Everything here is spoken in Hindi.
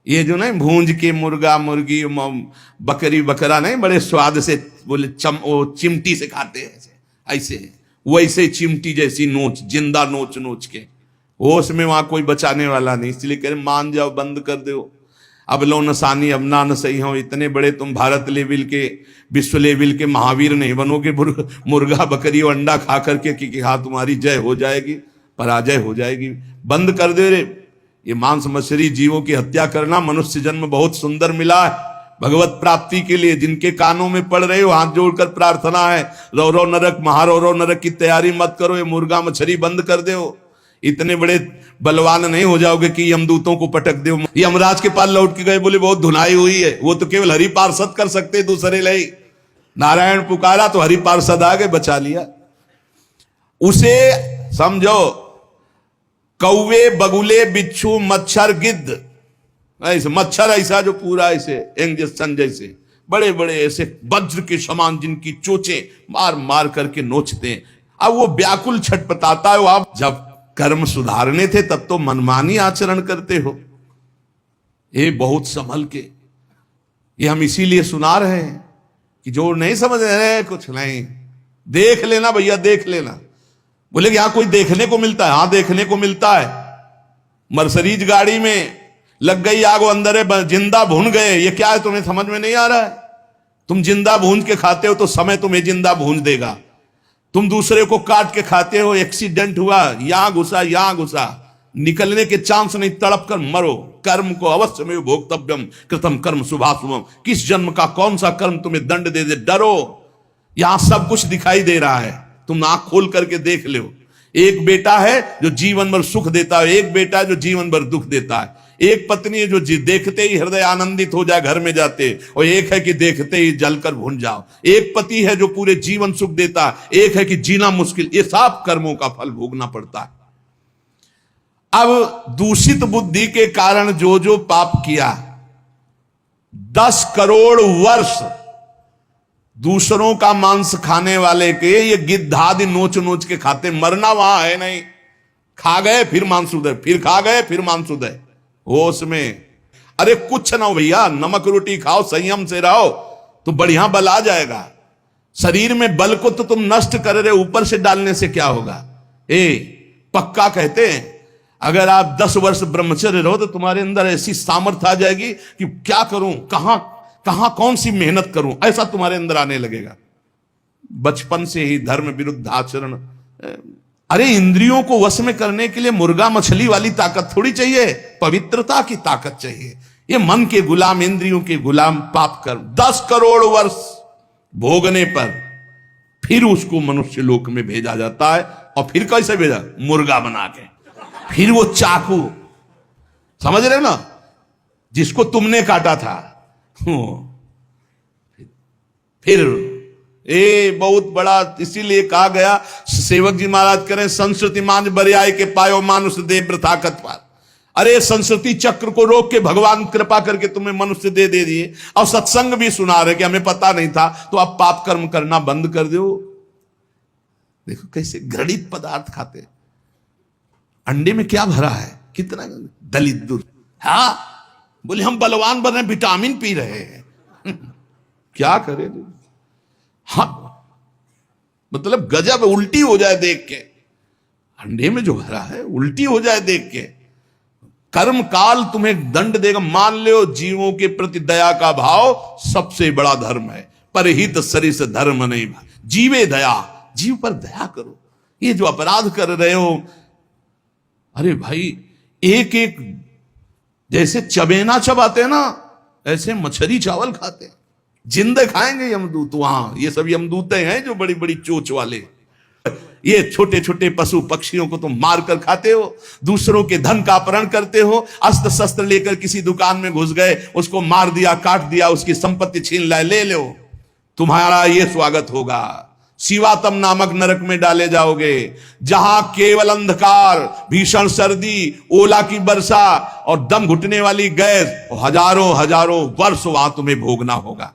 ये जो नहीं भूंज के मुर्गा मुर्गी बकरी बकरा नहीं बड़े स्वाद से बोले वो चिमटी से खाते हैं ऐसे वैसे चिमटी जैसी नोच, जिंदा नोच नोच के, वो उसमें वहां कोई बचाने वाला नहीं। इसलिए कह रहे मान जाओ, बंद कर दो। अब लो नसानी अब ना न सही हो, इतने बड़े तुम भारत लेवल के विश्व लेवल के महावीर नहीं बनोगे मुर्गा बकरी और अंडा खा करके कि हाँ तुम्हारी जय हो जाएगी, पराजय हो जाएगी। बंद कर दे रे। ये मांस मछली जीवों की हत्या करना, मनुष्य जन्म बहुत सुंदर मिला है भगवत प्राप्ति के लिए। जिनके कानों में पड़ रहे हो हाथ जोड़कर प्रार्थना है, रो रो नरक महारो रो नरक की तैयारी मत करो, ये मुर्गा मछली बंद कर दो। इतने बड़े बलवान नहीं हो जाओगे कि यमदूतों को पटक दो। यमराज के पास लौट के गए, बोले बहुत धुनाई हुई है। वो तो केवल हरि पार्षद कर सकते, दूसरे ले नारायण पुकारा तो हरि पार्षद आ गए, बचा लिया उसे। समझो, कौवे बगुले बिच्छू मच्छर गिद्ध, ऐसे मच्छर ऐसा जो पूरा ऐसे इंजेक्शन जैसे बड़े बड़े ऐसे वज्र के समान जिनकी चोंचें मार मार करके नोचते हैं। अब वो व्याकुल छटपटाता है। आप जब कर्म सुधारने थे तब तो मनमानी आचरण करते हो। ये बहुत संभल के, ये हम इसीलिए सुना रहे हैं कि जो नहीं समझ रहे कुछ नहीं, देख लेना भैया, देख लेना। बोले कि यहां कोई देखने को मिलता है? हाँ देखने को मिलता है। मर्सरीज गाड़ी में लग गई आग, वो अंदर है, जिंदा भून गए। ये क्या है तुम्हें समझ में नहीं आ रहा है? तुम जिंदा भून के खाते हो तो समय तुम्हें जिंदा भून देगा। तुम दूसरे को काट के खाते हो, एक्सीडेंट हुआ, यहां घुसा, निकलने के चांस नहीं, तड़प कर मरो। कर्म को अवश्य में भोक्तव्यम कृतम कर्म शुभाशुभम। किस जन्म का कौन सा कर्म तुम्हें दंड दे दे, डरो। यहां सब कुछ दिखाई दे रहा है, तुम आंख खोल करके देख लो। एक बेटा है जो जीवन भर सुख देता है, एक बेटा है जो जीवन भर दुख देता है। एक पत्नी है जो देखते ही हृदय आनंदित हो जाए घर में जाते, और एक है कि देखते ही जलकर भून जाओ। एक पति है जो पूरे जीवन सुख देता है, एक है कि जीना मुश्किल। ये सब कर्मों का फल भोगना पड़ता है। अब दूषित बुद्धि के कारण जो जो पाप किया, 10 करोड़ वर्ष दूसरों का मांस खाने वाले के ये गिद्धादि नोच नोच के खाते, मरना वहां है नहीं। खा गए फिर मांस उदय, फिर खा गए फिर मांस उदय, होश में। अरे कुछ ना हो भैया, नमक रोटी खाओ, संयम से रहो तो बढ़िया बल आ जाएगा। शरीर में बल को तो तुम नष्ट कर रहे, ऊपर से डालने से क्या होगा? पक्का कहते हैं अगर आप 10 वर्ष ब्रह्मचर्य रहो तो तुम्हारे अंदर ऐसी सामर्थ्य आ जाएगी कि क्या करूं, कहां कौन सी मेहनत करूं, ऐसा तुम्हारे अंदर आने लगेगा। बचपन से ही धर्म विरुद्ध आचरण। अरे इंद्रियों को वश में करने के लिए मुर्गा मछली वाली ताकत थोड़ी चाहिए, पवित्रता की ताकत चाहिए। ये मन के गुलाम, इंद्रियों के गुलाम पाप कर 10 करोड़ वर्ष भोगने पर फिर उसको मनुष्य लोक में भेजा जाता है। और फिर कैसे भेजा? मुर्गा बना के। फिर वो चाकू, समझ रहे हो ना, जिसको तुमने काटा था, फिर बहुत बड़ा। इसीलिए कहा गया, सेवक जी महाराज करें, संस्कृति मान बरियाई के पायो मानुष दे ताकत पार। अरे संस्कृति चक्र को रोक के भगवान कृपा करके तुम्हें मनुष्य दे दिए। और सत्संग भी सुना रहे कि हमें पता नहीं था, तो आप पाप कर्म करना बंद कर दो। देखो कैसे घृणित पदार्थ खाते। अंडे में क्या भरा है, कितना दलित दूर। हाँ बोले हम बलवान बन रहे, विटामिन पी रहे हैं। क्या करें? हाँ मतलब गजब, उल्टी हो जाए देख के। अंडे में जो भरा है उल्टी हो जाए देख के। कर्म काल तुम्हें दंड देगा। मान लो जीवों के प्रति दया का भाव सबसे बड़ा धर्म है। परहित सरिस धर्म नहीं, जीवे दया, जीव पर दया करो। ये जो अपराध कर रहे हो, अरे भाई एक एक जैसे चबेना चबाते हैं ना, ऐसे मछली चावल खाते हैं। जिंदे खाएंगे यमदूत वहां। ये सब यमदूतें हैं जो बड़ी बड़ी चोंच वाले। ये छोटे छोटे पशु पक्षियों को तुम मार कर खाते हो, दूसरों के धन का अपहरण करते हो। अस्त्र शस्त्र लेकर किसी दुकान में घुस गए, उसको मार दिया, काट दिया, उसकी संपत्ति छीन लाए, ले लो, तुम्हारा ये स्वागत होगा। शिवातम नामक नरक में डाले जाओगे, जहां केवल अंधकार, भीषण सर्दी, ओला की वर्षा और दम घुटने वाली गैस, हजारों हजारों वर्ष वहां तुम्हें भोगना होगा।